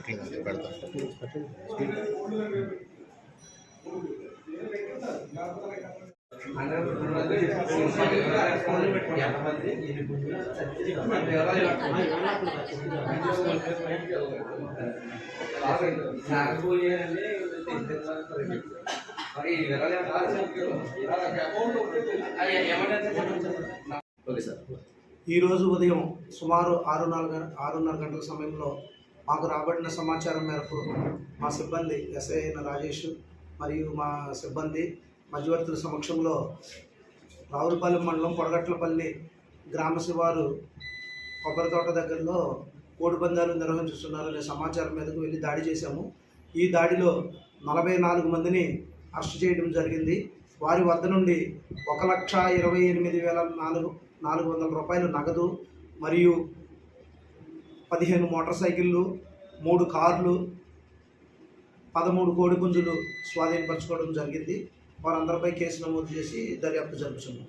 ఈరోజు ఉదయం సుమారు 6:30 గంటల సమయంలో మాకు రాబడిన సమాచారం మేరకు మా సిబ్బంది ఎస్ఐ అయిన రాజేష్ మరియు మా సిబ్బంది మధ్యవర్తుల సమక్షంలో రావులపాలెం మండలం పొడగట్లపల్లి గ్రామ శివారు కొబ్బరి తోట దగ్గరలో కోడిపందాలు నిర్వహించుతున్నారనే సమాచారం మీదకు వెళ్ళి దాడి చేశాము. ఈ దాడిలో 44 మందిని అరెస్ట్ చేయడం జరిగింది. వారి వద్ద నుండి 1,28,400 రూపాయలు నగదు మరియు 15 మోటార్ సైకిళ్ళు, 3 కార్లు, 13 కోడిపుంజులు స్వాధీనపరచుకోవడం జరిగింది. వారందరిపై కేసు నమోదు చేసి దర్యాప్తు జరుపుతున్నాం.